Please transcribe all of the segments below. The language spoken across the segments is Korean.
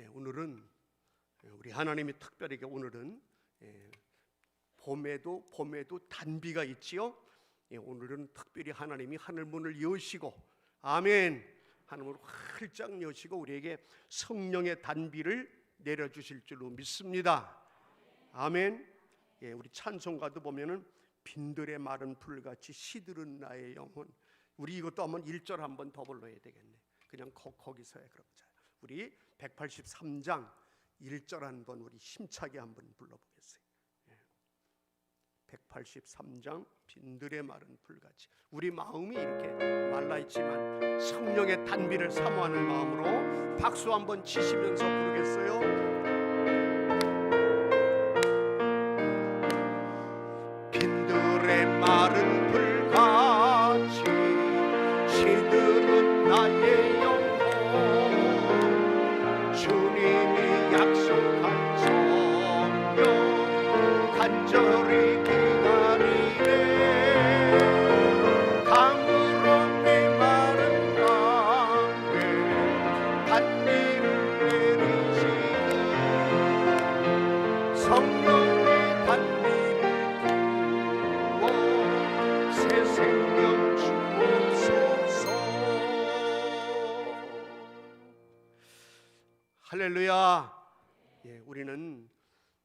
오늘은 우리 하나님이 특별하게 오늘은 봄에도 단비가 있지요. 오늘은 특별히 하나님이 하늘 문을 여시고, 아멘, 하늘문을 활짝 여시고 우리에게 성령의 단비를 내려주실 줄로 믿습니다. 아멘. 우리 찬송가도 보면은 빈들의 마른 풀같이 시들은 나의 영혼. 우리 이것도 한번 1절 한번 더 불러야 되겠네. 그냥 거기서야 그러자. 우리 183장 1절 한번 우리 힘차게 한번 불러보겠어요. 183장 빈들의 마른 풀같이. 우리 마음이 이렇게 말라있지만 성령의 단비를 사모하는 마음으로 박수 한번 치시면서 부르겠어요. 빈들의 마른 풀같이 시들은 나의 영혼, 주님이 약속한 성령 간절히 기다리네. 강으로 메마른 땅에 단비를 내리시는 성령의 단비를 부어 새 생명 주옵소서. 할렐루야. 우리는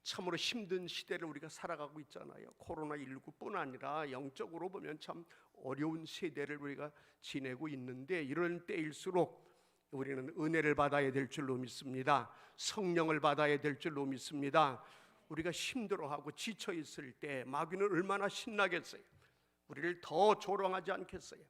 참으로 힘든 시대를 우리가 살아가고 있잖아요. 코로나19뿐 아니라 영적으로 보면 참 어려운 세대를 우리가 지내고 있는데, 이런 때일수록 우리는 은혜를 받아야 될 줄로 믿습니다. 성령을 받아야 될 줄로 믿습니다. 우리가 힘들어하고 지쳐 있을 때 마귀는 얼마나 신나겠어요. 우리를 더 조롱하지 않겠어요.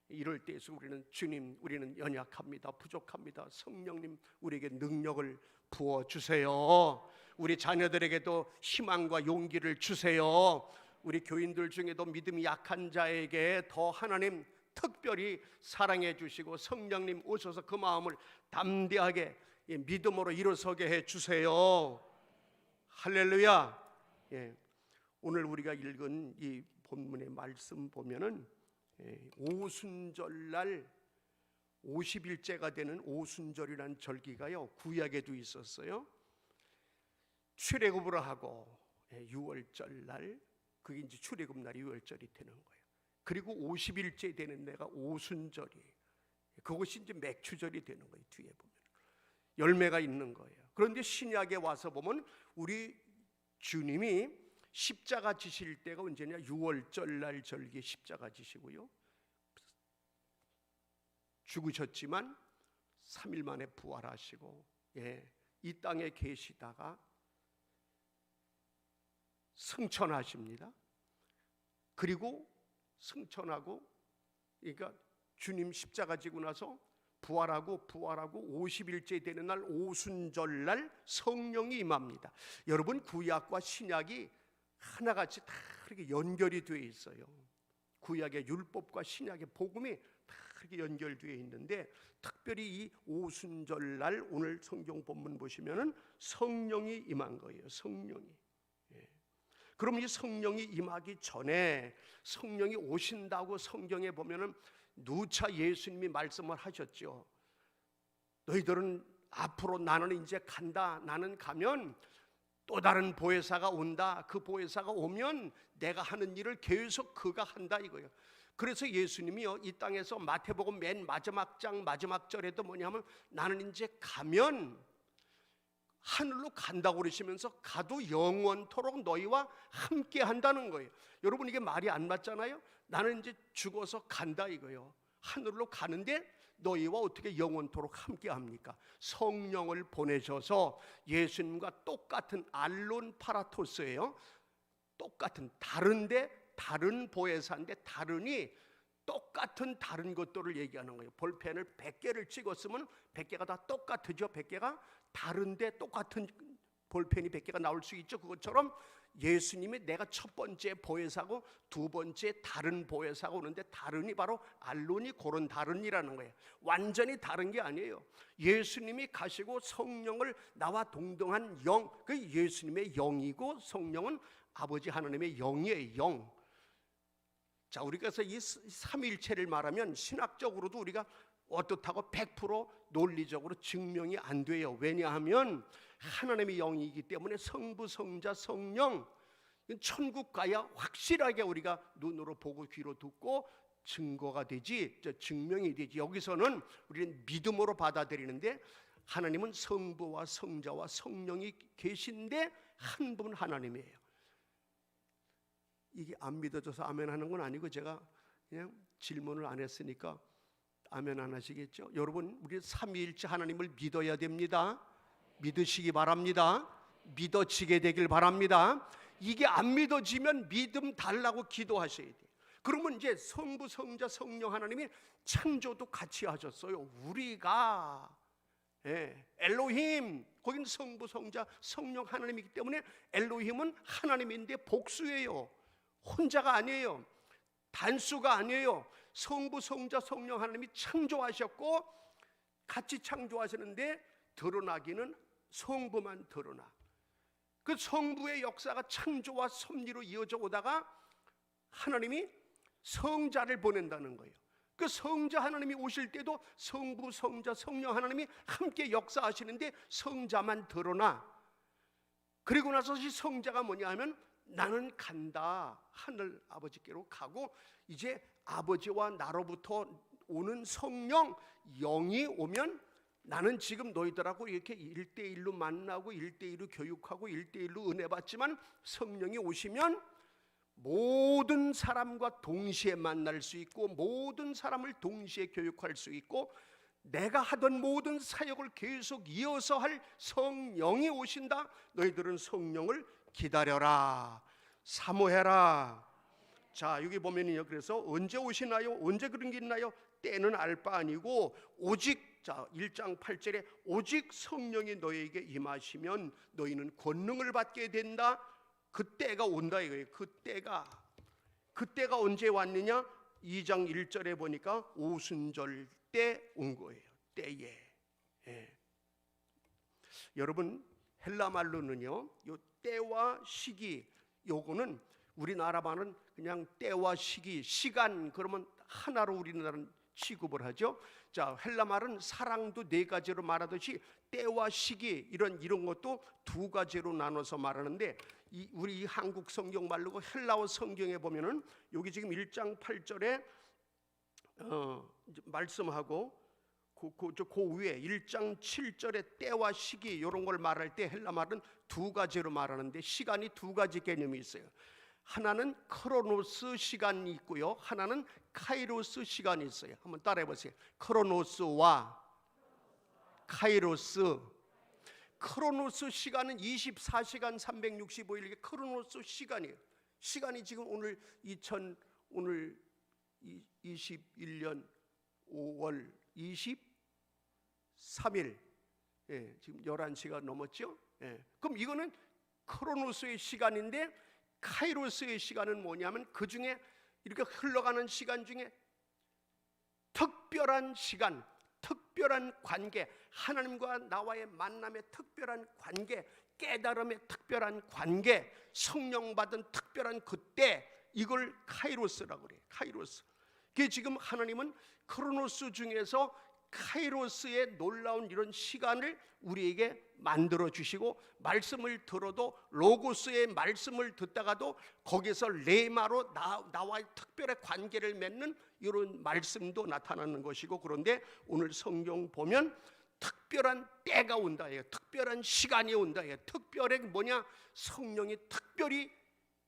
이럴 때에서 우리는 주님, 우리는 연약합니다, 부족합니다, 성령님 우리에게 능력을 부어주세요. 우리 자녀들에게도 희망과 용기를 주세요. 우리 교인들 중에도 믿음이 약한 자에게 더 하나님 특별히 사랑해 주시고 성령님 오셔서 그 마음을 담대하게 믿음으로 일어서게 해 주세요. 할렐루야. 오늘 우리가 읽은 이 본문의 말씀 보면은 오순절날 50일째가 되는 오순절이라는 절기가요, 구약에도 있었어요. 출애굽을 하고 6월절날, 그게 이제 출애굽 날이 6월절이 되는 거예요. 그리고 50일째 되는 데가 오순절이에요. 그것이 이제 맥추절이 되는 거예요. 뒤에 보면 열매가 있는 거예요. 그런데 신약에 와서 보면 우리 주님이 십자가 지실 때가 언제냐? 6월절날 절기에 십자가 지시고요, 죽으셨지만 3일 만에 부활하시고 이 땅에 계시다가 승천하십니다. 그리고 승천하고, 그러니까 주님 십자가 지고 나서 부활하고 50일째 되는 날 오순절날 성령이 임합니다. 여러분, 구약과 신약이 하나같이 다 이렇게 연결이 되어 있어요. 구약의 율법과 신약의 복음이 다 이렇게 연결되어 있는데, 특별히 이 오순절날 오늘 성경 본문 보시면은 성령이 임한 거예요. 성령이. 그럼 이 성령이 임하기 전에 성령이 오신다고 성경에 보면은 누차 예수님이 말씀을 하셨죠. 너희들은 앞으로 나는 이제 간다. 나는 가면 또 다른 보혜사가 온다. 그 보혜사가 오면 내가 하는 일을 계속 그가 한다 이거예요. 그래서 예수님이요, 이 땅에서 마태복음 맨 마지막 장 마지막 절에도 뭐냐면 나는 이제 가면 하늘로 간다고 그러시면서 가도 영원토록 너희와 함께 한다는 거예요. 여러분, 이게 말이 안 맞잖아요. 나는 이제 죽어서 간다 이거예요. 하늘로 가는데 너희와 어떻게 영원토록 함께 합니까? 성령을 보내셔서 예수님과 똑같은 알론 파라토스예요. 똑같은, 다른데 다른 보혜사인데 다르니 똑같은 다른 것들을 얘기하는 거예요. 볼펜을 100개를 찍었으면 100개가 다 똑같으죠. 100개가 다른데 똑같은 볼펜이 100개가 나올 수 있죠. 그것처럼 예수님이 내가 첫 번째 보혜사고 두 번째 다른 보혜사가 오는데, 다른이 바로 알론이 그런 다른이라는 거예요. 완전히 다른 게 아니에요. 예수님이 가시고 성령을 나와 동등한 영, 그 예수님의 영이고 성령은 아버지 하나님의 영이에요. 영. 자, 우리가 이 삼위일체를 말하면 신학적으로도 우리가 어떻다고 100% 논리적으로 증명이 안 돼요. 왜냐하면 하나님의 영이기 때문에 성부, 성자, 성령, 천국 가야 확실하게 우리가 눈으로 보고 귀로 듣고 증거가 되지, 증명이 되지. 여기서는 우리는 믿음으로 받아들이는데 하나님은 성부와 성자와 성령이 계신데 한 분 하나님이에요. 이게 안 믿어져서 아멘 하는 건 아니고 제가 그냥 질문을 안 했으니까 아멘 안 하시겠죠? 여러분, 우리 삼위일체 하나님을 믿어야 됩니다. 믿으시기 바랍니다. 믿어지게 되길 바랍니다. 이게 안 믿어지면 믿음 달라고 기도하셔야 돼요. 그러면 이제 성부, 성자, 성령 하나님이 창조도 같이 하셨어요. 우리가 엘로힘, 거긴 성부, 성자, 성령 하나님이기 때문에 엘로힘은 하나님인데 복수예요. 혼자가 아니에요. 단수가 아니에요. 성부, 성자, 성령 하나님이 창조하셨고 같이 창조하시는데 드러나기는 성부만 드러나. 그 성부의 역사가 창조와 섭리로 이어져 오다가 하나님이 성자를 보낸다는 거예요. 그 성자 하나님이 오실 때도 성부, 성자, 성령 하나님이 함께 역사하시는데 성자만 드러나. 그리고 나서 이 성자가 뭐냐 하면 나는 간다, 하늘 아버지께로 가고 이제 아버지와 나로부터 오는 성령, 영이 오면 나는 지금 너희들하고 이렇게 1대1로 만나고 1대1로 교육하고 1대1로 은혜 받지만 성령이 오시면 모든 사람과 동시에 만날 수 있고 모든 사람을 동시에 교육할 수 있고 내가 하던 모든 사역을 계속 이어서 할 성령이 오신다. 너희들은 성령을 기다려라, 사모해라. 자, 여기 보면요, 그래서 언제 오시나요? 언제 그런 게 있나요? 때는 알 바 아니고 오직, 자 1장 8절에 오직 성령이 너희에게 임하시면 너희는 권능을 받게 된다. 그때가 온다 이거예요. 그때가 언제 왔느냐? 2장 1절에 보니까 오순절 때 온 거예요. 때에. 여러분, 헬라 말로는요, 요 때와 시기, 요거는 우리나라 말은 그냥 때와 시기, 시간, 그러면 하나로 우리나라는 취급을 하죠. 자, 헬라 말은 사랑도 네 가지로 말하듯이 때와 시기 이런 것도 두 가지로 나눠서 말하는데 우리 한국 성경 말로 헬라어 성경에 보면은 여기 지금 1장 8절에 말씀하고 그 위에 1장 7절에 때와 시기 이런 걸 말할 때 헬라 말은 두 가지로 말하는데 시간이 두 가지 개념이 있어요. 하나는 크로노스 시간이 있고요, 하나는 카이로스 시간이 있어요. 한번 따라해 보세요. 크로노스와 카이로스. 크로노스 시간은 24시간 365일, 이게 크로노스 시간이에요. 시간이 지금 오늘 21년 5월 23일, 지금 11시가 넘었죠. 그럼 이거는 크로노스의 시간인데 카이로스의 시간은 뭐냐면 그 중에 이렇게 흘러가는 시간 중에 특별한 시간, 특별한 관계, 하나님과 나와의 만남의 특별한 관계, 깨달음의 특별한 관계, 성령 받은 특별한 그때, 이걸 카이로스라고 그래요. 카이로스. 그게 지금 하나님은 크로노스 중에서 카이로스의 놀라운 이런 시간을 우리에게 만들어 주시고, 말씀을 들어도 로고스의 말씀을 듣다가도 거기서 레마로 나와의 특별한 관계를 맺는 이런 말씀도 나타나는 것이고, 그런데 오늘 성경 보면 특별한 때가 온다 해요. 특별한 시간이 온다 해요. 특별히 뭐냐? 성령이 특별히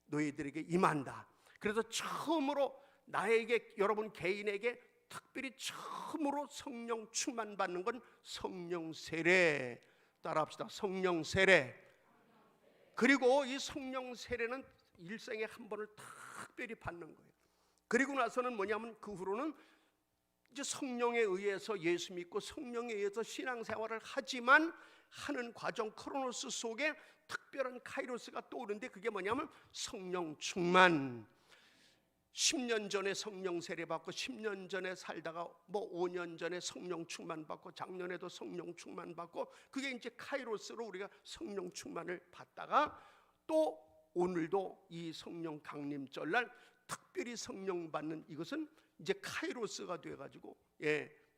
너희들에게 임한다. 그래서 처음으로 나에게, 여러분 개인에게 특별히 처음으로 성령 충만 받는 건 성령 세례. 따라합시다. 성령 세례. 그리고 이 성령 세례는 일생에 한 번을 특별히 받는 거예요. 그리고 나서는 뭐냐면 그 후로는 이제 성령에 의해서 예수 믿고 성령에 의해서 신앙생활을 하지만 하는 과정, 크로노스 속에 특별한 카이로스가 또 오는데 그게 뭐냐면 성령 충만. 10년 전에 성령 세례 받고 10년 전에 살다가 5년 전에 성령 충만 받고 작년에도 성령 충만 받고, 그게 이제 카이로스로 우리가 성령 충만을 받다가 또 오늘도 이 성령 강림절날 특별히 성령 받는 이것은 이제 카이로스가 되어가지고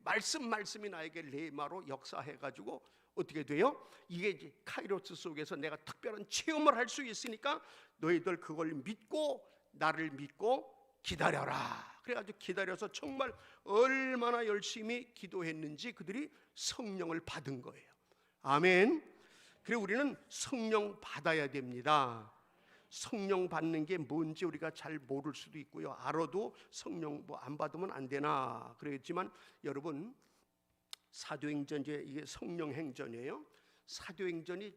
말씀이 나에게 레마로 역사해가지고 어떻게 돼요? 이게 이제 카이로스 속에서 내가 특별한 체험을 할 수 있으니까 너희들 그걸 믿고 나를 믿고 기다려라. 그래가지고 기다려서 정말 얼마나 열심히 기도했는지 그들이 성령을 받은 거예요. 아멘. 그리고 우리는 성령 받아야 됩니다. 성령 받는 게 뭔지 우리가 잘 모를 수도 있고요. 알아도 성령 뭐 안 받으면 안 되나 그랬지만, 여러분 사도행전, 이게 성령 행전이에요. 사도행전이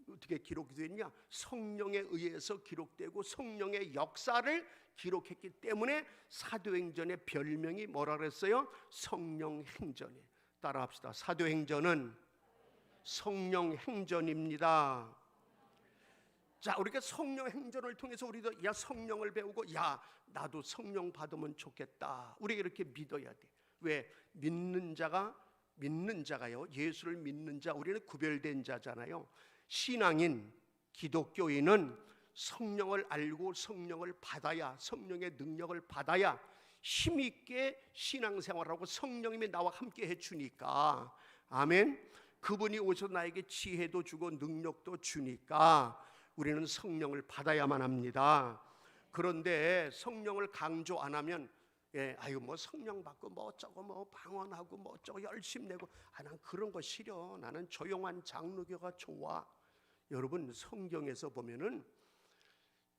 어떻게 기록이 됐냐? 성령에 의해서 기록되고 성령의 역사를 기록했기 때문에 사도행전의 별명이 뭐라 그랬어요? 성령 행전이에요. 따라합시다. 사도행전은 성령 행전입니다. 자, 우리가 성령 행전을 통해서 우리도 야 성령을 배우고 야 나도 성령 받으면 좋겠다. 우리가 이렇게 믿어야 돼. 왜? 믿는 자가요. 예수를 믿는 자, 우리는 구별된 자잖아요. 신앙인 기독교인은 성령을 알고 성령을 받아야, 성령의 능력을 받아야 힘있게 신앙생활하고 성령님이 나와 함께 해주니까, 아멘. 그분이 오셔서 나에게 지혜도 주고 능력도 주니까 우리는 성령을 받아야만 합니다. 그런데 성령을 강조 안 하면 아유 뭐 성령 받고 뭐 어쩌고 뭐 방언하고 뭐 어쩌고 열심 내고 난 그런 거 싫어. 나는 조용한 장로교가 좋아. 여러분 성경에서 보면은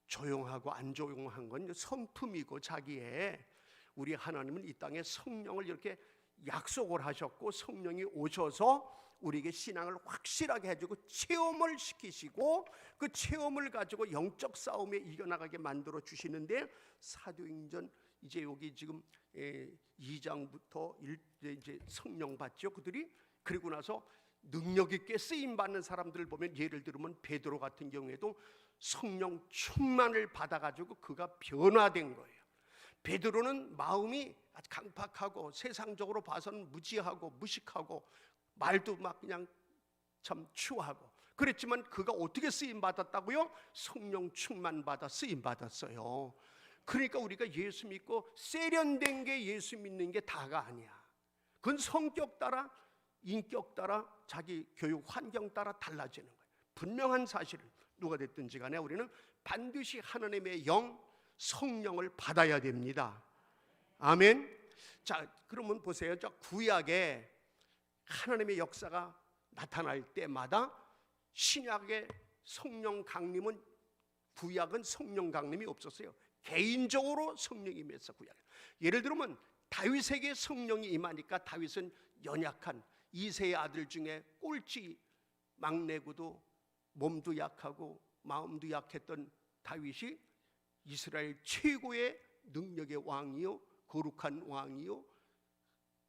조용하고 안 조용한 건 성품이고 자기의, 우리 하나님은 이 땅에 성령을 이렇게 약속을 하셨고 성령이 오셔서 우리에게 신앙을 확실하게 해주고 체험을 시키시고 그 체험을 가지고 영적 싸움에 이겨나가게 만들어 주시는데, 사도행전 이제 여기 지금 2장부터 이제 성령 받죠 그들이. 그리고 나서 능력 있게 쓰임 받는 사람들을 보면, 예를 들면 베드로 같은 경우에도 성령 충만을 받아가지고 그가 변화된 거예요. 베드로는 마음이 아주 강팍하고 세상적으로 봐서는 무지하고 무식하고 말도 막 그냥 참 추하고 그랬지만 그가 어떻게 쓰임 받았다고요? 성령 충만 받아 쓰임 받았어요. 그러니까 우리가 예수 믿고 세련된 게 예수 믿는 게 다가 아니야. 그건 성격 따라, 인격 따라, 자기 교육 환경 따라 달라지는 거예요. 분명한 사실은 누가 됐든지 간에 우리는 반드시 하나님의 영 성령을 받아야 됩니다. 아멘. 자, 그러면 보세요. 저 구약에 하나님의 역사가 나타날 때마다 신약의 성령 강림은, 구약은 성령 강림이 없었어요. 개인적으로 성령이 임했어. 구약. 예를 들면 다윗에게 성령이 임하니까 다윗은 연약한 이새의 아들 중에 꼴찌 막내고도 몸도 약하고 마음도 약했던 다윗이 이스라엘 최고의 능력의 왕이요 거룩한 왕이요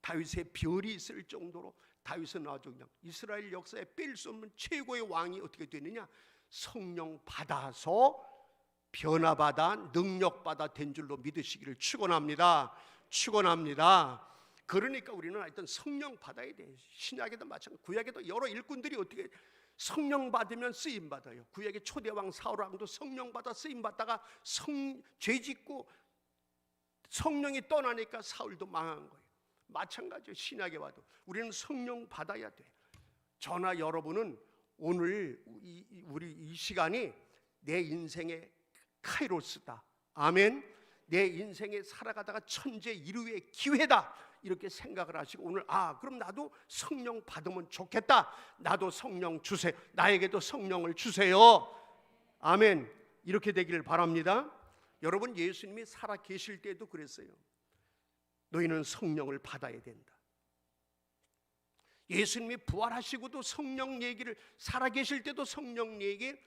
다윗의 별이 있을 정도로 다윗은 아주 그냥 이스라엘 역사에 뺄 수 없는 최고의 왕이 어떻게 되느냐? 성령 받아서 변화받아 능력받아 된 줄로 믿으시기를 축원합니다. 축원합니다. 그러니까 우리는 하여튼 성령 받아야 돼. 신약에도 마찬가지, 구약에도 여러 일꾼들이 어떻게 성령 받으면 쓰임 받아요. 구약의 초대왕 사울왕도 성령 받아 쓰임 받다가 죄짓고 성령이 떠나니까 사울도 망한 거예요. 마찬가지예요. 신약에 와도 우리는 성령 받아야 돼. 저나 여러분은 오늘 우리 이 시간이 내 인생의 카이로스다. 아멘. 내 인생에 살아가다가 천재 이루의 기회다. 이렇게 생각을 하시고 오늘 그럼 나도 성령 받으면 좋겠다. 나도 성령 주세요. 나에게도 성령을 주세요. 아멘. 이렇게 되기를 바랍니다. 여러분 예수님이 살아 계실 때도 그랬어요. 너희는 성령을 받아야 된다. 예수님이 부활하시고도 성령 얘기를, 살아 계실 때도 성령 얘기,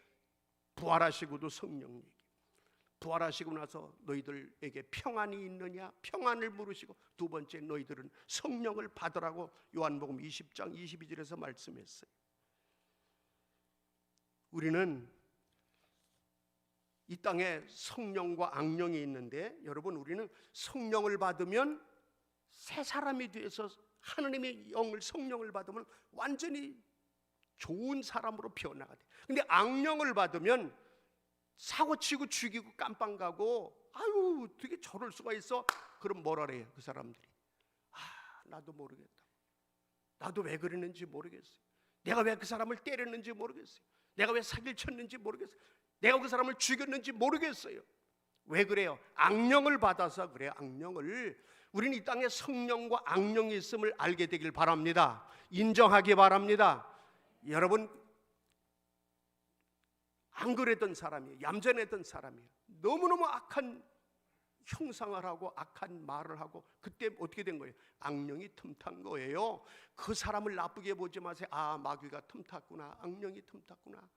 부활하시고도 성령 얘기. 부활하시고 나서 너희들에게 평안이 있느냐? 평안을 물으시고, 두 번째 너희들은 성령을 받으라고 요한복음 20장 22절에서 말씀했어요. 우리는 이 땅에 성령과 악령이 있는데, 여러분 우리는 성령을 받으면 새 사람이 돼서 하나님의 영을, 성령을 받으면 완전히 좋은 사람으로 변화가 돼. 근데 악령을 받으면 사고치고 죽이고 깜빵 가고, 아유 어떻게 저럴 수가 있어? 그럼 뭐라 그래요 그 사람들이? 나도 모르겠다. 나도 왜 그랬는지 모르겠어요. 내가 왜 그 사람을 때렸는지 모르겠어요. 내가 왜 사기를 쳤는지 모르겠어요. 내가 그 사람을 죽였는지 모르겠어요. 왜 그래요? 악령을 받아서 그래요. 악령을. 우리는 이 땅에 성령과 악령이 있음을 알게 되길 바랍니다. 인정하기 바랍니다. 여러분, 안 그랬던 사람이에요. 얌전했던 사람이에요. 너무너무 악한 형상을 하고 악한 말을 하고, 그때 어떻게 된 거예요? 악령이 틈탄 거예요. 그 사람을 나쁘게 보지 마세요. 아, 마귀가 틈탔구나, 악령이 틈탔구나.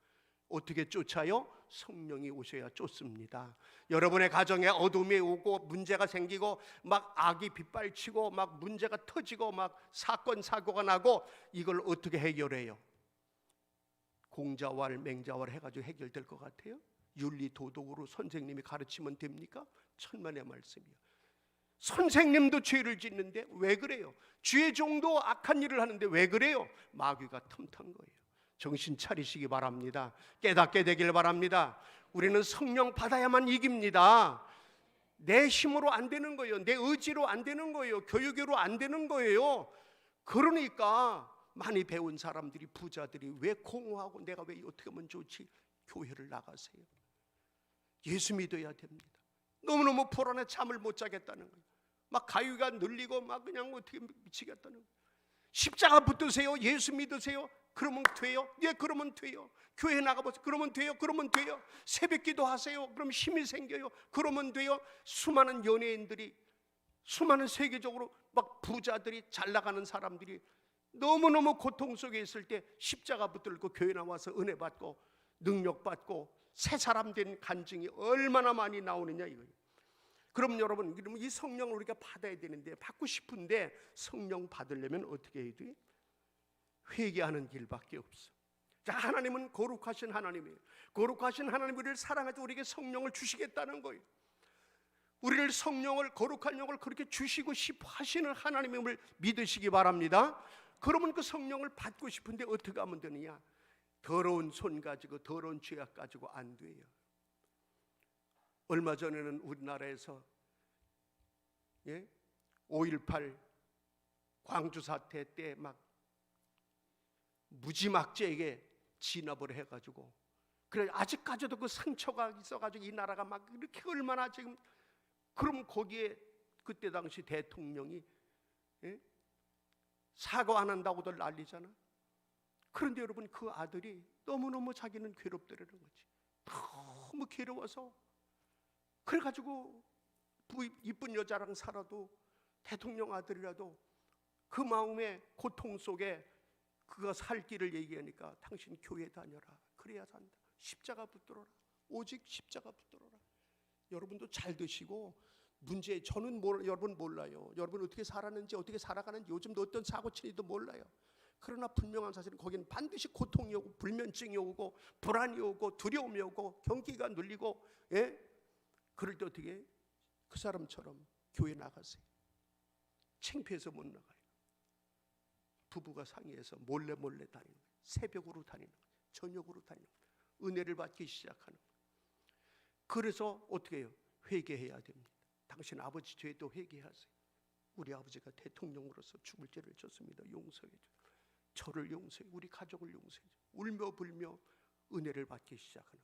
어떻게 쫓아요? 성령이 오셔야 쫓습니다. 여러분의 가정에 어둠이 오고 문제가 생기고 막 악이 빗발치고 막 문제가 터지고 막 사건 사고가 나고, 이걸 어떻게 해결해요? 공자왈 맹자왈 해가지고 해결될 것 같아요? 윤리 도덕으로 선생님이 가르치면 됩니까? 천만의 말씀이요. 선생님도 죄를 짓는데 왜 그래요? 죄 정도 악한 일을 하는데 왜 그래요? 마귀가 틈탄 거예요. 정신 차리시기 바랍니다. 깨닫게 되길 바랍니다. 우리는 성령 받아야만 이깁니다. 내 힘으로 안 되는 거예요. 내 의지로 안 되는 거예요. 교육으로 안 되는 거예요. 그러니까 많이 배운 사람들이, 부자들이 왜 공허하고 내가 왜 어떻게 하면 좋지? 교회를 나가세요. 예수 믿어야 됩니다. 너무너무 불안해 잠을 못 자겠다는 거예요. 막 가위가 눌리고 막 그냥 어떻게 미치겠다는 거예요. 십자가 붙드세요. 예수 믿으세요. 그러면 돼요. 예, 그러면 돼요. 교회 나가보세요. 그러면 돼요. 그러면 돼요. 새벽기도 하세요. 그럼 힘이 생겨요. 그러면 돼요. 수많은 연예인들이, 수많은 세계적으로 막 부자들이, 잘 나가는 사람들이 너무너무 고통 속에 있을 때 십자가 붙들고 교회 나와서 은혜 받고 능력 받고 새 사람 된 간증이 얼마나 많이 나오느냐 이거예요. 그럼 여러분, 이 성령을 우리가 받아야 되는데, 받고 싶은데 성령 받으려면 어떻게 해야 돼? 회개하는 길밖에 없어. 자, 하나님은 거룩하신 하나님이에요. 거룩하신 하나님, 우리를 사랑해서 우리에게 성령을 주시겠다는 거예요. 우리를 성령을, 거룩한 영을 그렇게 주시고 싶어 하시는 하나님임을 믿으시기 바랍니다. 그러면 그 성령을 받고 싶은데 어떻게 하면 되느냐? 더러운 손 가지고, 더러운 죄악 가지고 안 돼요. 얼마 전에는 우리나라에서 5.18 광주 사태 때 막 무지막지하게 진압을 해가지고, 그래 아직까지도 그 상처가 있어가지고 이 나라가 막 이렇게 얼마나 지금, 그럼 거기에 그때 당시 대통령이 사과 안 한다고들 난리잖아. 그런데 여러분, 그 아들이 너무너무 자기는 괴롭더라는 거지. 너무 괴로워서, 그래가지고 이쁜 여자랑 살아도, 대통령 아들이라도 그 마음의 고통 속에 그가 살 길을 얘기하니까 당신 교회 다녀라. 그래야 산다. 십자가 붙들어라. 오직 십자가 붙들어라. 여러분도 잘 드시고, 문제, 저는 여러분 몰라요. 여러분 어떻게 살았는지, 어떻게 살아가는지, 요즘도 어떤 사고 치는지도 몰라요. 그러나 분명한 사실은 거기는 반드시 고통이 오고 불면증이 오고 불안이 오고 두려움이 오고 경기가 눌리고, 그럴 때 어떻게 그 사람처럼 교회 나가세요. 창피해서 못 나가요. 부부가 상의해서 몰래 다니는 거예요. 새벽으로 다니는 거예요. 저녁으로 다니는 거예요. 은혜를 받기 시작하는 거예요. 그래서 어떻게 해요? 회개해야 됩니다. 당신 아버지 죄도 회개하세요. 우리 아버지가 대통령으로서 죽을 죄를 졌습니다. 용서해 주세요. 저를 용서해, 우리 가족을 용서해 주세요. 울며 불며 은혜를 받기 시작하는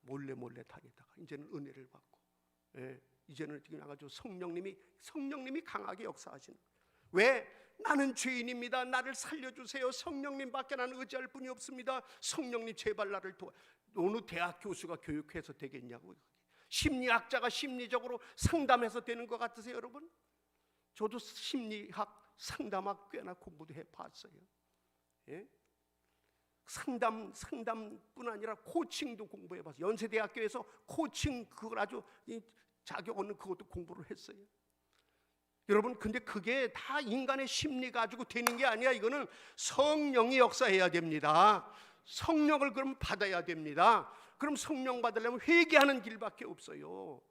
거예요. 몰래 다니다가 이제는 은혜를 받고, 이제는 어떻게 나가지고 성령님이 강하게 역사하시는 거예요. 왜? 나는 죄인입니다. 나를 살려주세요. 성령님밖에 나는 의지할 분이 없습니다. 성령님 제발 나를 도와. 어느 대학 교수가 교육해서 되겠냐고. 심리학자가 심리적으로 상담해서 되는 것 같으세요, 여러분? 저도 심리학, 상담학 꽤나 공부도 해봤어요. 상담뿐 아니라 코칭도 공부해봤어요. 연세대학교에서 코칭 그걸 아주 자격 얻는 그것도 공부를 했어요. 여러분, 근데 그게 다 인간의 심리 가지고 되는 게 아니야. 이거는 성령이 역사해야 됩니다. 성령을 그럼 받아야 됩니다. 그럼 성령 받으려면 회개하는 길밖에 없어요.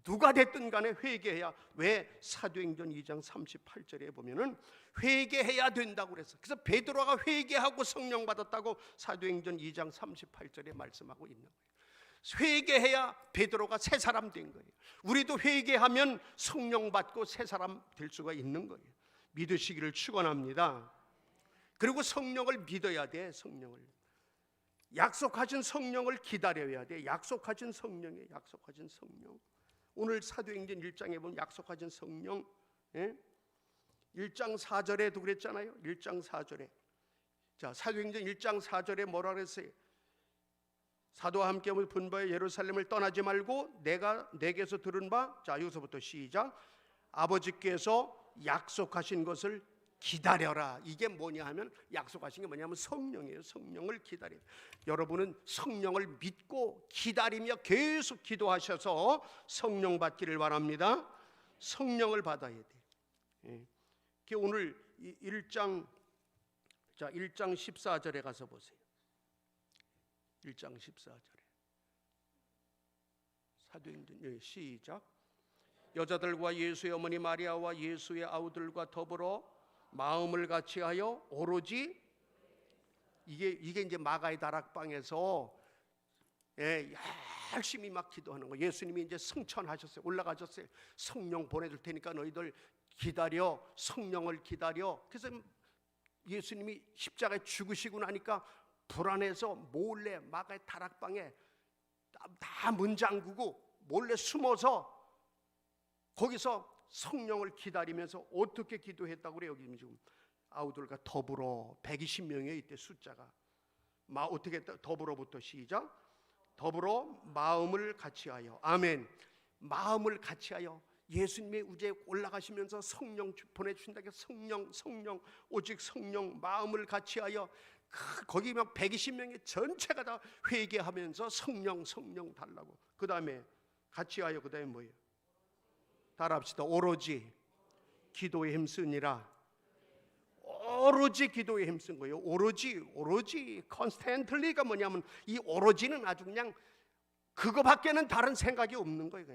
누가 됐든 간에 회개해야. 왜? 사도행전 2장 38절에 보면은 회개해야 된다고 그랬어. 그래서 베드로가 회개하고 성령 받았다고 사도행전 2장 38절에 말씀하고 있는 거예요. 회개해야 베드로가 새 사람 된 거예요. 우리도 회개하면 성령 받고 새 사람 될 수가 있는 거예요. 믿으시기를 축원합니다. 그리고 성령을 믿어야 돼. 성령을 약속하신 성령을 기다려야 돼. 약속하신 성령에 약속하신 성령. 오늘 사도행전 1장에 보면 약속하신 성령, 1장 4절에도 그랬잖아요. 1장 4절에. 자, 사도행전 1장 4절에 뭐라 그랬어요? 사도와 함께 분바에 예루살렘을 떠나지 말고 내가 내게서 들은 바, 자 여기서부터 시작. 아버지께서 약속하신 것을 기다려라. 이게 뭐냐 하면 약속하신 게 뭐냐면 성령이에요. 성령을 기다려. 여러분은 성령을 믿고 기다리며 계속 기도하셔서 성령 받기를 바랍니다. 성령을 받아야 돼. 오늘 1장 14절에 가서 보세요. 1장 14절에 사도행전 시작. 여자들과 예수의 어머니 마리아와 예수의 아우들과 더불어 마음을 같이하여 오로지 이게 이제 마가의 다락방에서 열심히 막 기도하는 거. 예수님이 이제 승천하셨어요. 올라가셨어요. 성령 보내줄 테니까 너희들 기다려. 성령을 기다려. 그래서 예수님이 십자가에 죽으시고 나니까 불안해서 몰래 마가의 다락방에 다 문 잠그고 몰래 숨어서 거기서 성령을 기다리면서 어떻게 기도했다고 그래요? 여기 지금 아우들과 더불어 120명이 이때 숫자가 어떻게 더불어부터 시작. 더불어 마음을 같이하여. 아멘. 마음을 같이하여. 예수님의 우주에 올라가시면서 성령 보내주신다. 성령 오직 성령 마음을 같이하여. 거기 막 120명의 전체가 다 회개하면서 성령 달라고. 그 다음에 같이하여. 그 다음에 뭐예요? 따라합시다. 오로지 기도에 힘쓰니라. 오로지 기도에 힘쓴 거예요. 오로지 constantly가 뭐냐면 이 오로지는 아주 그냥 그거밖에는 다른 생각이 없는 거예요.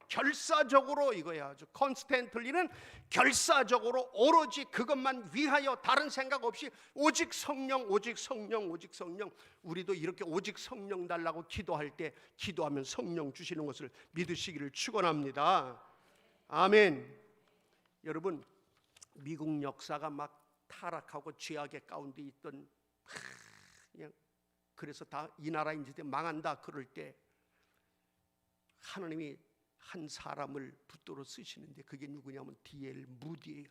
결사적으로 이거야. 아주 constantly는 결사적으로 오로지 그것만 위하여 다른 생각 없이 오직 성령. 우리도 이렇게 오직 성령 달라고 기도할 때 기도하면 성령 주시는 것을 믿으시기를 축원합니다. 아멘. 여러분, 미국 역사가 막 타락하고 죄악의 가운데 있던 그냥 그래서 다 이 나라 이제 망한다 그럴 때 하나님이 한 사람을 붙들어 쓰시는데 그게 누구냐면 D.L. 무디예요.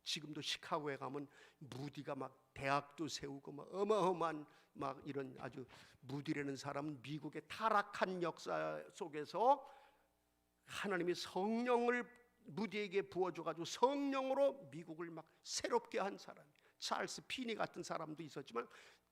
지금도 시카고에 가면 무디가 막 대학도 세우고 막 어마어마한 막 이런 아주 무디라는 사람은 미국의 타락한 역사 속에서 하나님이 성령을 무디에게 부어줘가지고 성령으로 미국을 막 새롭게 한 사람. 찰스 피니 같은 사람도 있었지만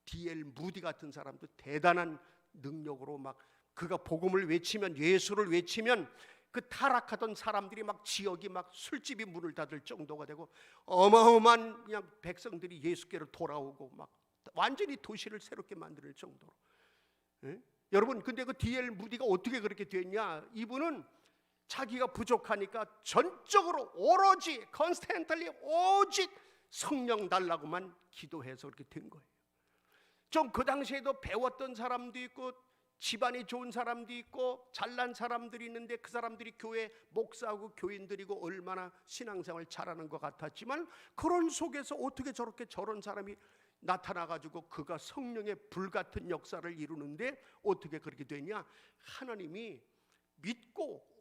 D.L. 무디 같은 사람도 대단한 능력으로 막 그가 복음을 외치면 예수를 외치면 그 타락하던 사람들이 막 지역이 막 술집이 문을 닫을 정도가 되고 어마어마한 그냥 백성들이 예수께로 돌아오고 막 완전히 도시를 새롭게 만들 정도로. 여러분, 근데 그 D.L. 무디가 어떻게 그렇게 됐냐? 이분은 자기가 부족하니까 전적으로 오로지 컨스탄틀리 오직 성령 달라고만 기도해서 그렇게 된 거예요. 좀 그 당시에도 배웠던 사람도 있고 집안이 좋은 사람도 있고 잘난 사람들이 있는데 그 사람들이 교회 목사하고 교인들이고 얼마나 신앙생활 잘하는 것 같았지만 그런 속에서 어떻게 저런 사람이 나타나가지고 그가 성령의 불같은 역사를 이루는데 어떻게 그렇게 되냐? 하나님이 믿고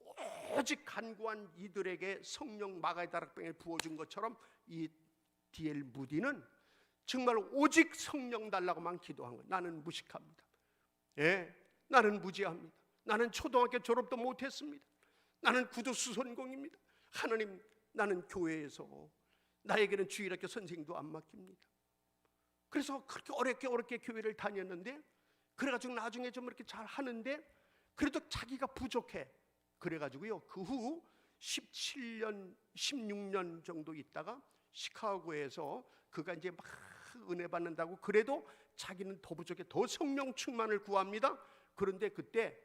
오직 간구한 이들에게 성령 마가의 다락방에 부어준 것처럼 이 D.L. 무디는 정말 오직 성령 달라고만 기도한 거예요. 나는 무식합니다. 나는 무지합니다. 나는 초등학교 졸업도 못했습니다. 나는 구두수선공입니다. 하나님, 나는 교회에서 나에게는 주일학교 선생도 안 맡깁니다. 그래서 그렇게 어렵게 교회를 다녔는데 그래가지고 나중에 좀 이렇게 잘 하는데 그래도 자기가 부족해. 그래가지고요, 그 후 17년, 16년 정도 있다가 시카고에서 그가 이제 막 은혜 받는다고 그래도 자기는 더 부족해, 더 성령 충만을 구합니다. 그런데 그때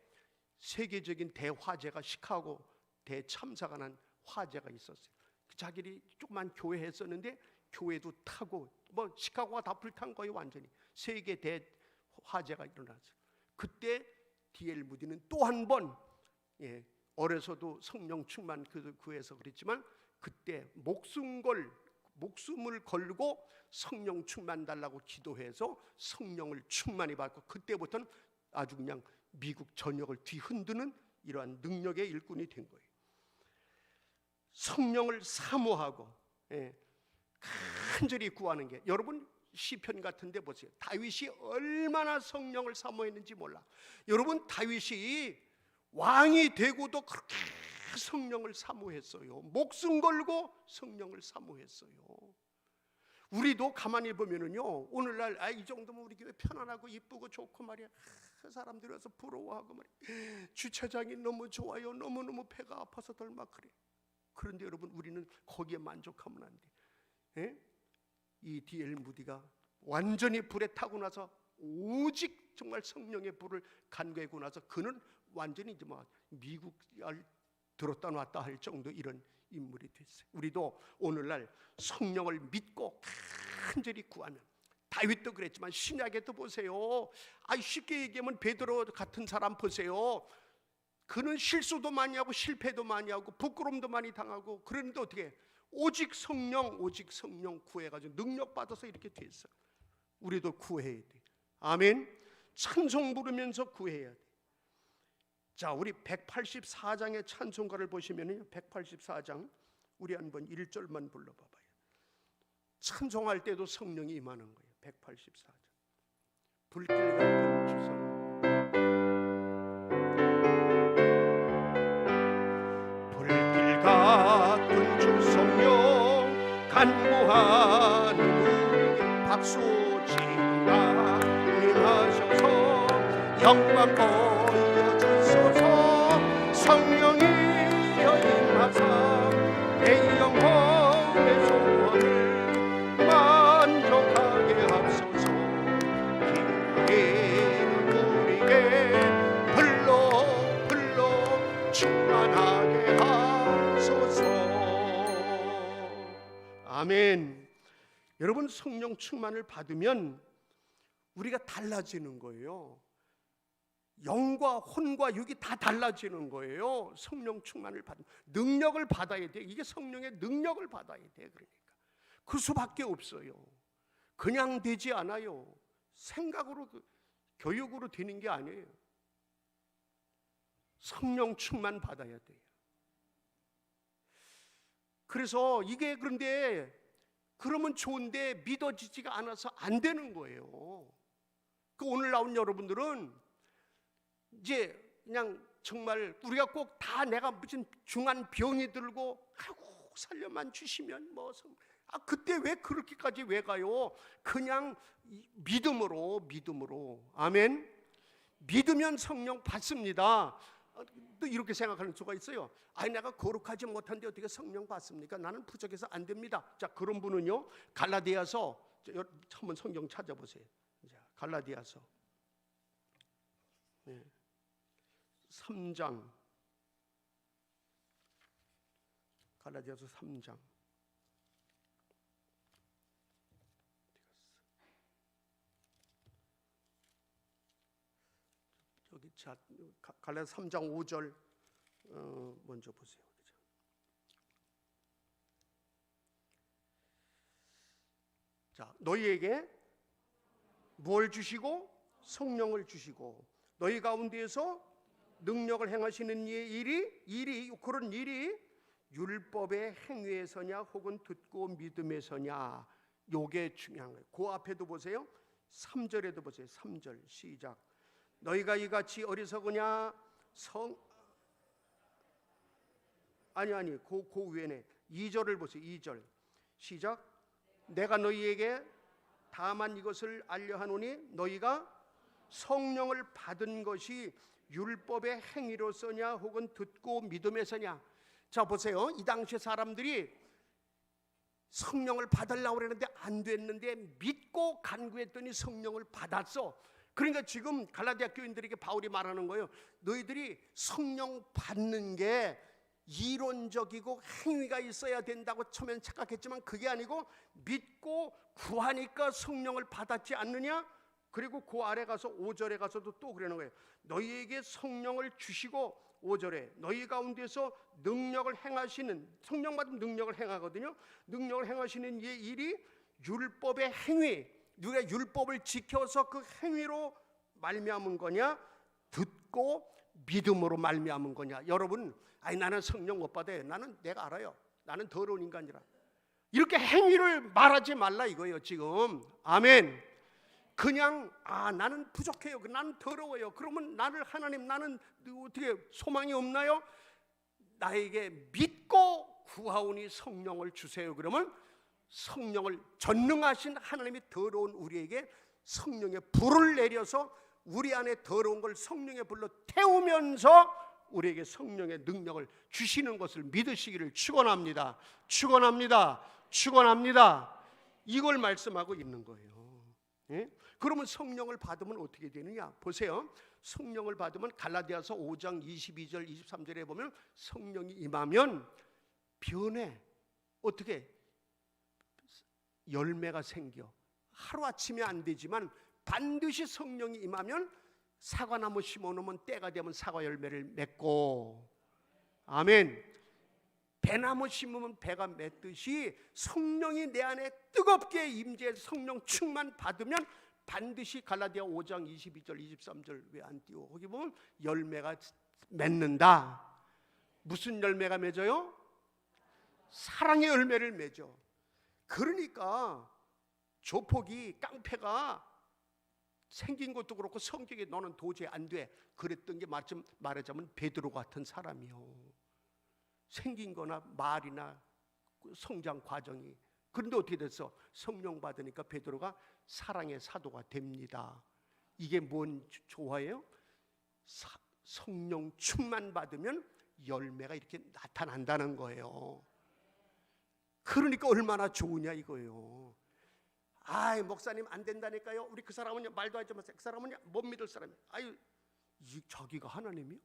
세계적인 대화재가 시카고 대참사가 난 화재가 있었어요. 자기들이 조그만 교회 했었는데 교회도 타고 뭐 시카고가 다 불탄 거예요. 완전히 세계 대화재가 일어났어요. 그때 D.L. 무디는 또 한 번 어려서도 성령 충만 구해서 그랬지만 그때 목숨 걸 목숨을 걸고 성령 충만 달라고 기도해서 성령을 충만히 받고, 그때부터는 아주 그냥 미국 전역을 뒤흔드는 이러한 능력의 일꾼이 된 거예요. 성령을 사모하고 간절히 구하는 게, 여러분 시편 같은 데 보세요. 다윗이 얼마나 성령을 사모했는지 몰라. 여러분 다윗이 왕이 되고도 그렇게 성령을 사모했어요. 목숨 걸고 성령을 사모했어요. 우리도 가만히 보면은요, 오늘날 이 정도면 우리 교회 편안하고 이쁘고 좋고 말이야, 그 사람들이 와서 부러워하고 말이야, 주차장이 너무 좋아요, 너무너무 배가 아파서 덜막 그래. 그런데 여러분, 우리는 거기에 만족하면 안 돼. 이 D.L. 무디가 완전히 불에 타고 나서 오직 정말 성령의 불을 간구하고 나서 그는 완전히 이제 뭐 미국을 들었다 놨다 할 정도 이런 인물이 됐어요. 우리도 오늘날 성령을 믿고 간절히 구하면, 다윗도 그랬지만 신약에도 보세요. 쉽게 얘기하면 베드로 같은 사람 보세요. 그는 실수도 많이 하고 실패도 많이 하고 부끄러움도 많이 당하고, 그런데 어떻게 오직 성령 구해가지고 능력 받아서 이렇게 됐어요. 우리도 구해야 돼. 아멘. 찬송 부르면서 구해야 돼. 자, 우리 184장의 찬송가를 보시면요, 184장 우리 한번 1절만 불러봐봐요. 찬송할 때도 성령이 임하는 거예요. 184장. 불길 같은 주성, 불길 같은 주성령 간구하는 우리에게 박수 치라. 임하셔서 영광 보여주소서. 성령이여 임하사 내 영혼의 소원을 만족하게 하소서. 기도하는 우리에게 불러 충만하게 하소서. 아멘. 여러분, 성령 충만을 받으면 우리가 달라지는 거예요. 영과 혼과 육이 다 달라지는 거예요. 성령 충만을 받으면 능력을 받아야 돼. 이게 성령의 능력을 받아야 돼. 그러니까 그 수밖에 없어요. 그냥 되지 않아요. 생각으로, 교육으로 되는 게 아니에요. 성령 충만 받아야 돼요. 그래서 이게, 그런데 그러면 좋은데 믿어지지가 않아서 안 되는 거예요. 오늘 나온 여러분들은 이제 그냥 정말 우리가 꼭 다 내가 무슨 중한 병이 들고 아이고 살려만 주시면 뭐 그때 왜 그렇게까지 왜 가요? 그냥 믿음으로. 아멘. 믿으면 성령 받습니다. 또 이렇게 생각하는 수가 있어요. 내가 거룩하지 못한데 어떻게 성령 받습니까? 나는 부족해서 안 됩니다. 자, 그런 분은요, 갈라디아서 한번 성경 찾아보세요. 자, 갈라디아서 3장, 갈라디아서 3장. 여기 자, 갈라디아서 3장 5절 먼저 보세요. 자, 너희에게 뭘 주시고? 성령을 주시고, 너희 가운데에서 능력을 행하시는 일이 그런 일이 율법의 행위에서냐 혹은 듣고 믿음에서냐, 요게 중요한 거예요. 그 앞에도 보세요. 3절에도 보세요. 3절 시작. 너희가 이같이 어리석으냐? 그 위에네 2절을 보세요. 2절 시작. 내가 너희에게 다만 이것을 알려하노니 너희가 성령을 받은 것이 율법의 행위로서냐 혹은 듣고 믿음에서냐. 자, 보세요. 이 당시 사람들이 성령을 받으려고 그랬는데 안 됐는데 믿고 간구했더니 성령을 받았어. 그러니까 지금 갈라디아 교인들에게 바울이 말하는 거예요. 너희들이 성령 받는 게 이론적이고 행위가 있어야 된다고 처음엔 착각했지만 그게 아니고 믿고 구하니까 성령을 받았지 않느냐? 그리고 그 아래 가서 5절에 가서도 또 그러는 거예요. 너희에게 성령을 주시고 5절에 너희 가운데서 능력을 행하시는, 성령 받은 능력을 행하거든요. 능력을 행하시는 이 일이 율법의 행위, 누가 율법을 지켜서 그 행위로 말미암은 거냐, 듣고 믿음으로 말미암은 거냐. 여러분, 아니 나는 성령 못 받아요. 나는 내가 알아요. 나는 더러운 인간이라. 이렇게 행위를 말하지 말라 이거예요 지금. 아멘. 그냥 나는 부족해요. 나는 더러워요. 그러면 나를 하나님, 나는 어떻게 소망이 없나요? 나에게 믿고 구하오니 성령을 주세요. 그러면 성령을, 전능하신 하나님이 더러운 우리에게 성령의 불을 내려서 우리 안에 더러운 걸 성령의 불로 태우면서 우리에게 성령의 능력을 주시는 것을 믿으시기를 축원합니다. 축원합니다. 축원합니다. 이걸 말씀하고 있는 거예요. 예? 그러면 성령을 받으면 어떻게 되느냐? 보세요. 성령을 받으면 갈라디아서 5장 22절 23절에 보면 성령이 임하면 변해. 어떻게? 열매가 생겨. 하루아침에 안 되지만 반드시 성령이 임하면 사과나무 심어놓으면 때가 되면 사과 열매를 맺고, 아멘. 배나무 심으면 배가 맺듯이 성령이 내 안에 뜨겁게 임재해서 성령 충만 받으면 반드시 갈라디아 5장 22절 23절 왜 안 띄워? 거기 보면 열매가 맺는다. 무슨 열매가 맺어요? 사랑의 열매를 맺어. 그러니까 조폭이, 깡패가 생긴 것도 그렇고 성격이 너는 도저히 안 돼 그랬던 게 말하자면 베드로 같은 사람이요. 생긴 거나 말이나 성장 과정이. 그런데 어떻게 됐어? 성령 받으니까 베드로가 사랑의 사도가 됩니다. 이게 뭔 조화예요? 성령 충만 받으면 열매가 이렇게 나타난다는 거예요. 그러니까 얼마나 좋으냐 이거예요. 아이 목사님 안 된다니까요. 우리 그 사람은 말도 하지 마세요. 그 사람은 못 믿을 사람이에요. 아유, 자기가 하나님이요?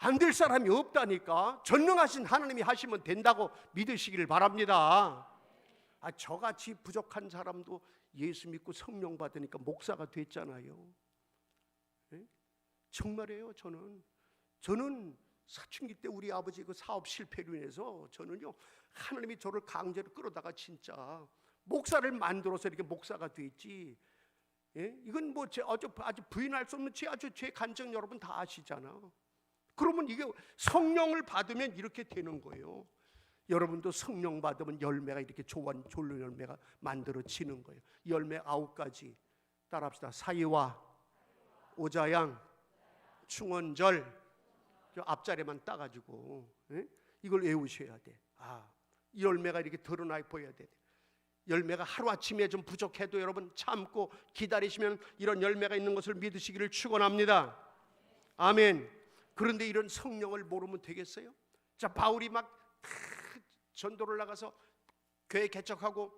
안 될 사람이 없다니까. 전능하신 하나님이 하시면 된다고 믿으시기를 바랍니다. 저같이 부족한 사람도 예수 믿고 성령 받으니까 목사가 됐잖아요. 네? 정말이에요. 저는 사춘기 때 우리 아버지 그 사업 실패로 인해서 저는요, 하나님이 저를 강제로 끌어다가 진짜 목사를 만들어서 이렇게 목사가 됐지. 예? 이건 뭐 아주 부인할 수 없는 제 간증 여러분 다 아시잖아. 그러면 이게 성령을 받으면 이렇게 되는 거예요. 여러분도 성령 받으면 열매가 이렇게 좋은 열매가 만들어지는 거예요. 열매 9가지 따라합시다. 사이와, 오자양, 충원절, 앞자리만 따가지고, 예? 이걸 외우셔야 돼. 이 열매가 이렇게 드러나 보여야 돼. 열매가 하루아침에 좀 부족해도 여러분 참고 기다리시면 이런 열매가 있는 것을 믿으시기를 축원합니다. 아멘. 그런데 이런 성령을 모르면 되겠어요? 자, 바울이 막 전도를 나가서 교회 개척하고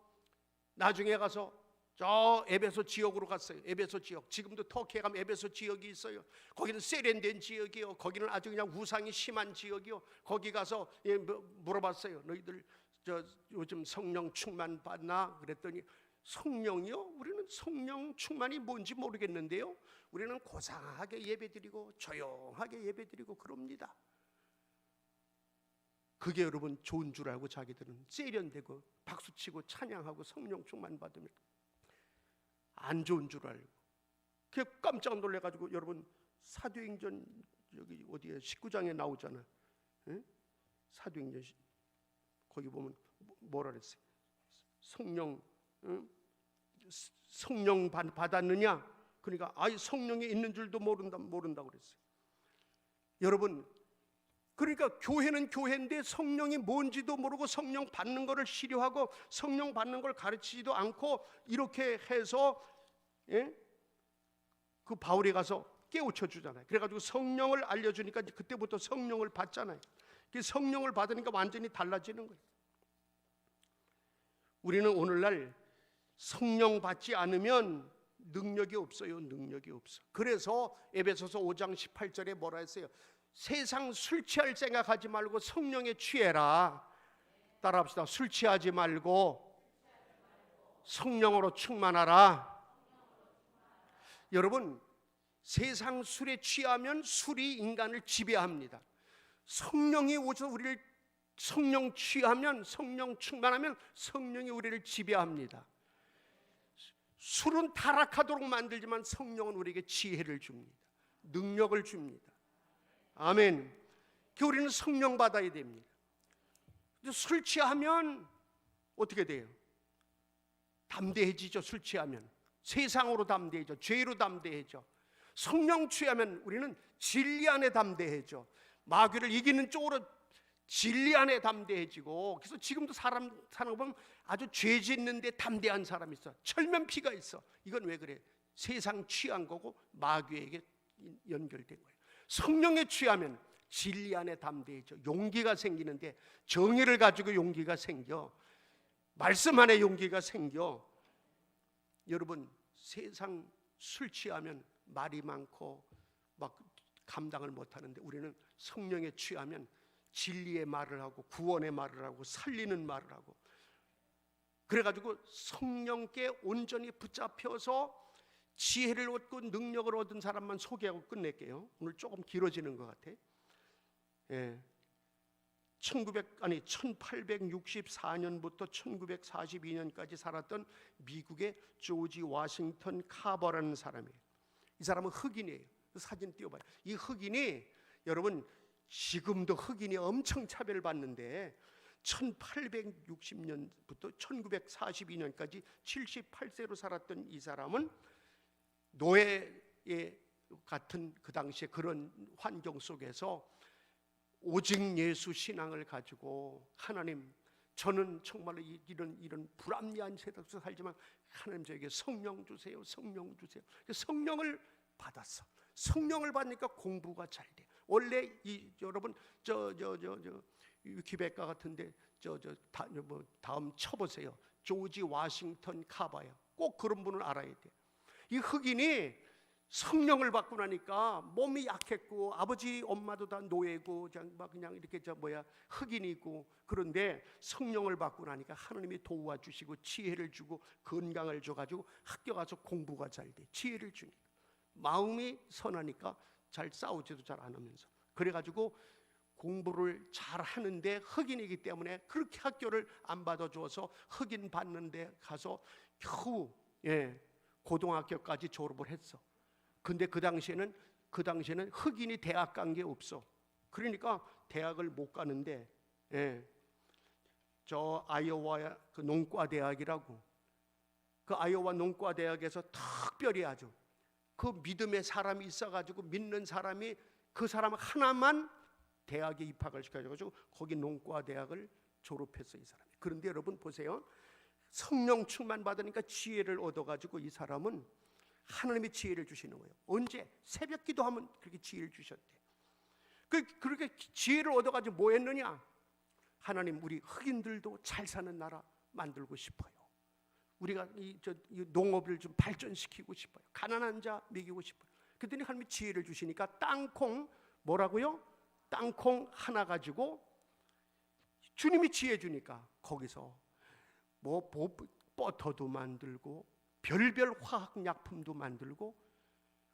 나중에 가서 저 에베소 지역으로 갔어요. 에베소 지역. 지금도 터키에 가면 에베소 지역이 있어요. 거기는 세련된 지역이요. 거기는 아주 그냥 우상이 심한 지역이요. 거기 가서 물어봤어요. 너희들 요즘 성령 충만 받나? 그랬더니 성령이요? 우리는 성령 충만이 뭔지 모르겠는데요. 우리는 고상하게 예배드리고 조용하게 예배드리고 그럽니다. 그게 여러분 좋은 줄 알고 자기들은 세련되고 박수치고 찬양하고 성령 충만 받으면 안 좋은 줄 알고 그 깜짝 놀래가지고 여러분 사도행전 여기 어디에 19장에 나오잖아. 예? 사도행전 거기 보면 뭐라 그랬어요? 성령 받았느냐? 그러니까 성령이 있는 줄도 모른다고 그랬어요. 여러분, 그러니까 교회는 교회인데 성령이 뭔지도 모르고 성령 받는 것을 시료하고 성령 받는 걸 가르치지도 않고 이렇게 해서, 예? 그 바울이 가서 깨우쳐 주잖아요. 그래가지고 성령을 알려주니까 그때부터 성령을 받잖아요. 그 성령을 받으니까 완전히 달라지는 거예요. 우리는 오늘날 성령 받지 않으면 능력이 없어요. 능력이 없어. 그래서 에베소서 5장 18절에 뭐라 했어요? 세상 술 취할 생각하지 말고 성령에 취해라. 따라합시다. 술 취하지 말고 성령으로 충만하라. 여러분, 세상 술에 취하면 술이 인간을 지배합니다. 성령이 오셔서 우리를 성령 취하면, 성령 충만하면 성령이 우리를 지배합니다. 술은 타락하도록 만들지만 성령은 우리에게 지혜를 줍니다. 능력을 줍니다. 아멘. 우리는 성령 받아야 됩니다. 술 취하면 어떻게 돼요? 담대해지죠. 술 취하면 세상으로 담대해져, 죄로 담대해져. 성령 취하면 우리는 진리 안에 담대해져. 마귀를 이기는 쪽으로 진리 안에 담대해지고. 그래서 지금도 사람 사는 거 보면 아주 죄 짓는데 담대한 사람이 있어. 철면피가 있어. 이건 왜 그래? 세상 취한 거고 마귀에게 연결된 거예요. 성령에 취하면 진리 안에 담대해져. 용기가 생기는데, 정의를 가지고 용기가 생겨. 말씀 안에 용기가 생겨. 여러분, 세상 술 취하면 말이 많고 막 감당을 못하는데, 우리는 성령에 취하면 진리의 말을 하고 구원의 말을 하고 살리는 말을 하고, 그래가지고 성령께 온전히 붙잡혀서 지혜를 얻고 능력을 얻은 사람만 소개하고 끝낼게요. 오늘 조금 길어지는 것 같아. 1864년부터 1942년까지 살았던 미국의 조지 워싱턴 카버라는 사람이에요. 이 사람은 흑인이에요. 사진 띄워봐요. 이 흑인이, 여러분, 지금도 흑인이 엄청 차별받는데 1860년부터 1942년까지 78세로 살았던 이 사람은 노예 같은 그 당시에 그런 환경 속에서 오직 예수 신앙을 가지고, 하나님, 저는 정말 이런 불합리한 세상에서 살지만 하나님 저에게 성령 주세요, 성령 주세요. 성령을 받았어. 성령을 받으니까 공부가 잘 돼. 원래 여러분 위키백과 같은데 다음 쳐보세요. 조지 워싱턴 카버예요. 꼭 그런 분을 알아야 돼. 이 흑인이 성령을 받고 나니까 몸이 약했고, 아버지 엄마도 다 노예고 그냥 이렇게 흑인이고, 그런데 성령을 받고 나니까 하나님이 도와주시고 지혜를 주고 건강을 줘가지고 학교 가서 공부가 잘 돼. 지혜를 주니까 마음이 선하니까 잘 싸우지도 잘 안 하면서, 그래가지고 공부를 잘 하는데, 흑인이기 때문에 그렇게 학교를 안 받아줘서 흑인 받는데 가서 겨우 고등학교까지 졸업을 했어. 근데 그 당시에는 흑인이 대학 간 게 없어. 그러니까 대학을 못 가는데, 저 아이오와 그 농과 대학이라고, 그 아이오와 농과 대학에서 특별히 아주 그 믿음의 사람이 있어가지고, 믿는 사람이 그 사람 하나만 대학에 입학을 시켜가지고 거기 농과 대학을 졸업했어, 이 사람이. 그런데 여러분 보세요. 성령 충만 받으니까 지혜를 얻어가지고 이 사람은 하나님이 지혜를 주시는 거예요. 언제? 새벽 기도하면 그렇게 지혜를 주셨대. 그렇게 지혜를 얻어가지고 뭐 했느냐? 하나님, 우리 흑인들도 잘 사는 나라 만들고 싶어요. 우리가 이 농업을 좀 발전시키고 싶어요. 가난한 자 먹이고 싶어요. 그랬더니 하나님이 지혜를 주시니까 땅콩, 뭐라고요? 땅콩 하나 가지고 주님이 지혜 주니까 거기서 버터도 만들고 별별 화학약품도 만들고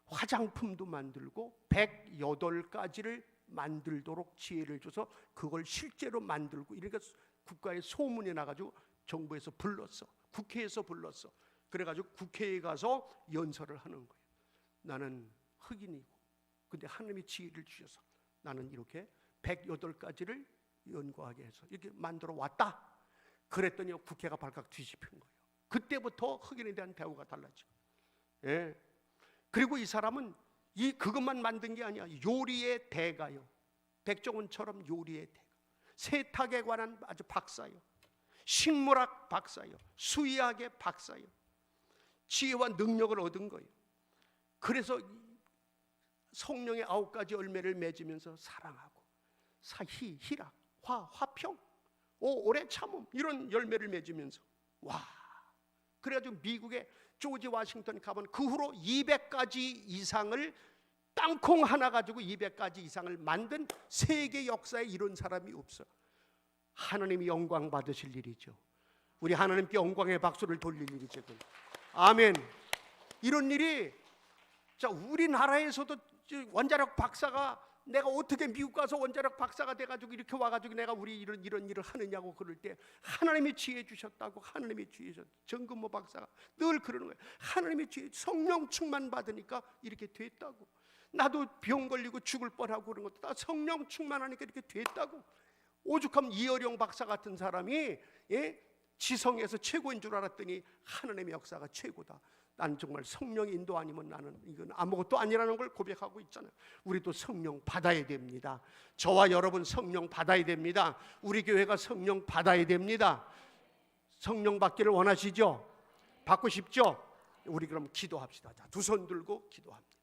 화장품도 만들고 108가지를 만들도록 지혜를 줘서 그걸 실제로 만들고, 이러니까 국가에 소문이 나가지고 정부에서 불렀어. 국회에서 불렀어. 그래가지고 국회에 가서 연설을 하는 거예요. 나는 흑인이고, 근데 하나님이 지혜를 주셔서 나는 이렇게 108가지를 연구하게 해서 이렇게 만들어 왔다. 그랬더니 국회가 발칵 뒤집힌 거예요. 그때부터 흑인에 대한 대우가 달라지고. 그리고 이 사람은 그것만 만든 게 아니야. 요리의 대가요. 백종원처럼 요리의 대가. 세탁에 관한 아주 박사요. 식물학 박사요. 수의학의 박사요. 지혜와 능력을 얻은 거예요. 그래서 성령의 9가지 열매를 맺으면서 사랑하고 희락, 화평, 오래 참음, 이런 열매를 맺으면서, 와, 그래가지고 미국의 조지 워싱턴 가면 그 후로 200가지 이상을, 땅콩 하나 가지고 200가지 이상을 만든 세계 역사에 이런 사람이 없어. 하나님이 영광 받으실 일이죠. 우리 하나님께 영광의 박수를 돌릴 일이죠. 아멘. 이런 일이 자, 우리나라에서도 원자력 박사가 내가 어떻게 미국 가서 원자력 박사가 돼가지고 이렇게 와가지고 내가 우리 이런 일을 하느냐고 그럴 때 하나님이 지혜 주셨다고. 하나님이 지혜 주셨다. 정근모 박사가 늘 그러는 거예요. 하나님이 지혜, 성령 충만 받으니까 이렇게 됐다고. 나도 병 걸리고 죽을 뻔하고 그런 것도 다 성령 충만하니까 이렇게 됐다고. 오죽하면 이어령 박사 같은 사람이 지성에서 최고인 줄 알았더니 하나님의 역사가 최고다. 난 정말 성령 인도 아니면 나는 이건 아무것도 아니라는 걸 고백하고 있잖아요. 우리도 성령 받아야 됩니다. 저와 여러분 성령 받아야 됩니다. 우리 교회가 성령 받아야 됩니다. 성령 받기를 원하시죠? 받고 싶죠? 우리 그럼 기도합시다. 자, 두 손 들고 기도합니다.